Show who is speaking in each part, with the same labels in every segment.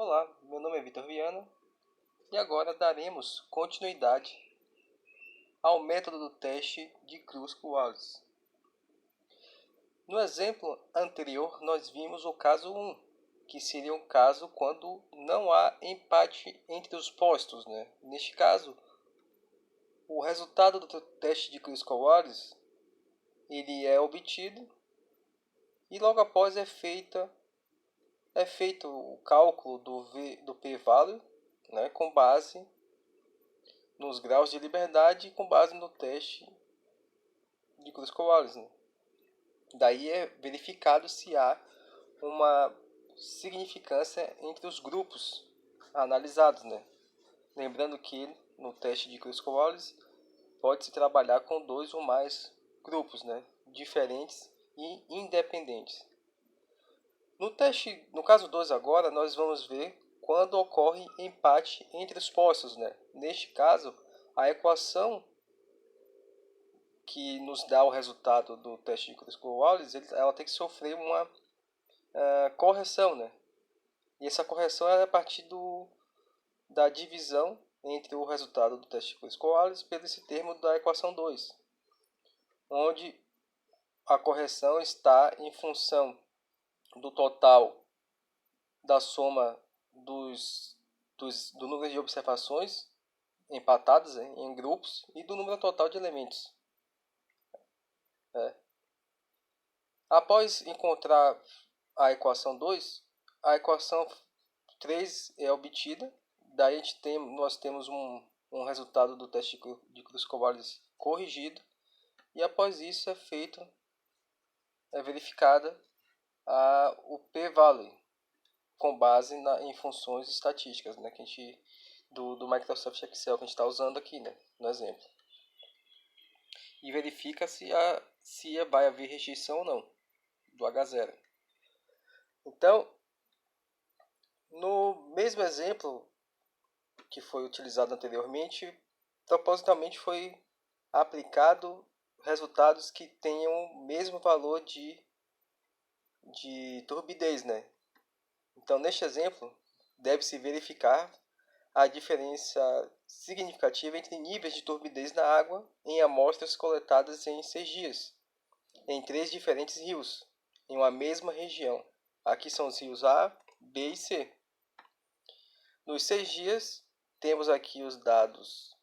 Speaker 1: Olá, meu nome é Vitor Viana e agora daremos continuidade ao método do teste de Kruskal-Wallis. No exemplo anterior, nós vimos o caso 1, que seria um caso quando não há empate entre os postos, né? Neste caso, o resultado do teste de Kruskal-Wallis ele é obtido e logo após é feito o cálculo do p-value, né, com base nos graus de liberdade e com base no teste de Kruskal-Wallis. Né? Daí é verificado se há uma significância entre os grupos analisados. Né? Lembrando que no teste de Kruskal-Wallis pode-se trabalhar com 2 ou mais grupos, né, diferentes e independentes. No caso 2 agora, nós vamos ver quando ocorre empate entre os postos. Né? Neste caso, a equação que nos dá o resultado do teste de Kruskal-Wallis, ela tem que sofrer uma correção. Né? E essa correção é a partir da divisão entre o resultado do teste de Kruskal-Wallis pelo esse termo da equação 2, onde a correção está em função do total da soma do número de observações empatadas em grupos e do número total de elementos. Após encontrar a equação 2, a equação 3 é obtida. Daí nós temos um resultado do teste de Kruskal-Wallis corrigido. E após isso é verificada o p-value com base em funções estatísticas, né, que a gente, do Microsoft Excel que a gente está usando aqui, né, no exemplo. E verifica se vai haver rejeição ou não do H0. Então, no mesmo exemplo que foi utilizado anteriormente, propositalmente foi aplicado resultados que tenham o mesmo valor de turbidez, né? Então, neste exemplo, deve-se verificar a diferença significativa entre níveis de turbidez na água em amostras coletadas em 6 dias, em 3 diferentes rios, em uma mesma região. Aqui são os rios A, B e C. Nos 6 dias, temos aqui os dados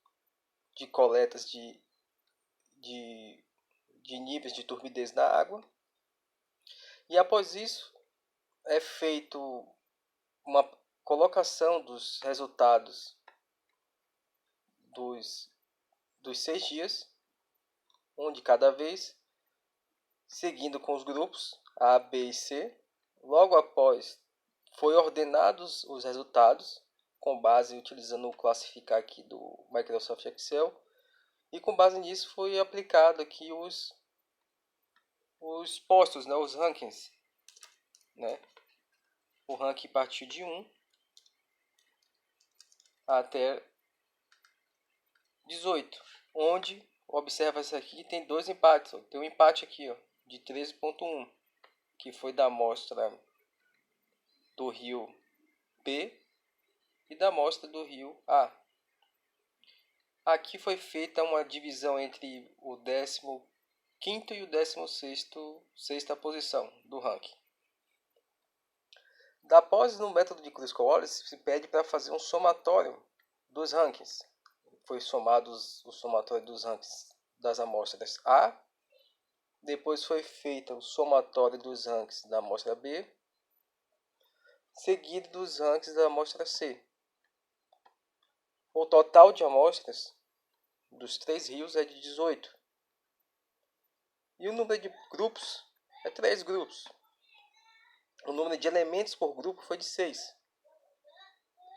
Speaker 1: de coletas de níveis de turbidez na água. E após isso, é feito uma colocação dos resultados dos 6 dias, um de cada vez, seguindo com os grupos A, B e C. Logo após, foi ordenados os resultados, com base utilizando o classificar aqui do Microsoft Excel. E com base nisso foi aplicado aqui os postos, né, os rankings. Né? O ranking partiu de 1 até 18, onde observa-se aqui tem 2 empates. Tem um empate aqui, ó, de 13.1, que foi da amostra do rio B e da amostra do rio A. Aqui foi feita uma divisão entre o 15º e o 16ª posição do ranking. Após, no método de Kruskal-Wallis, se pede para fazer um somatório dos rankings. Foi somado o somatório dos rankings das amostras A. Depois foi feito o somatório dos rankings da amostra B, seguido dos rankings da amostra C. O total de amostras dos 3 rios é de 18. E o número de grupos é 3 grupos. O número de elementos por grupo foi de 6,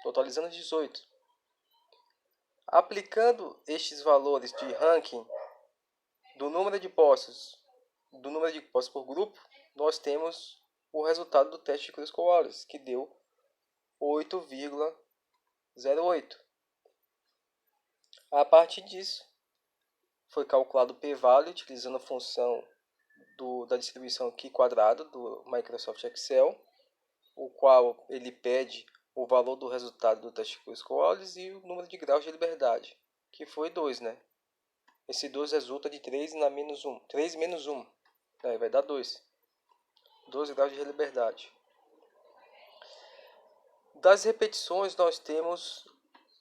Speaker 1: totalizando 18. Aplicando estes valores de ranking do número de postos por grupo, nós temos o resultado do teste de Kruskal-Wallis, que deu 8,08. A partir disso, foi calculado o p-value utilizando a função da distribuição Q² do Microsoft Excel, o qual ele pede o valor do resultado do teste Cruz-Cooley e o número de graus de liberdade, que foi 2, né? Esse 2 resulta de 3 na menos 1. 3 menos 1. Vai dar 2. 2 graus de liberdade. Das repetições, nós temos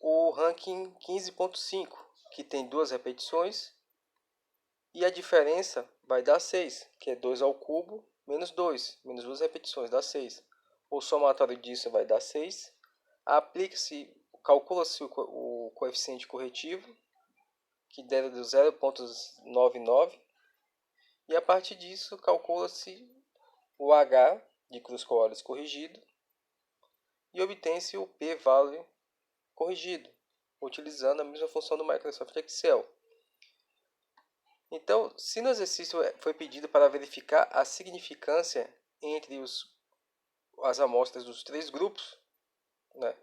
Speaker 1: o ranking 15.5, que tem 2 repetições. E a diferença vai dar 6, que é 2 ao cubo menos 2. Menos 2 repetições, dá 6. O somatório disso vai dar 6. Aplica-se, calcula-se o coeficiente corretivo, que dera de 0,99. E a partir disso, calcula-se o H de Cruz-Cooley corrigido e obtém-se o p-value corrigido, utilizando a mesma função do Microsoft Excel. Então, se no exercício foi pedido para verificar a significância entre as amostras dos 3 grupos, né,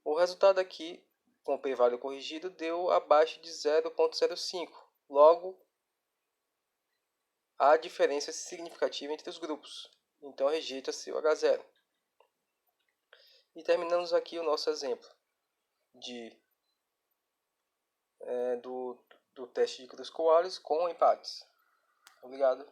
Speaker 1: o resultado aqui, com o p-value corrigido, deu abaixo de 0,05. Logo, há diferença significativa entre os grupos. Então, rejeita-se o H0. E terminamos aqui o nosso exemplo do teste de Cruz-Cooley com empates. Obrigado.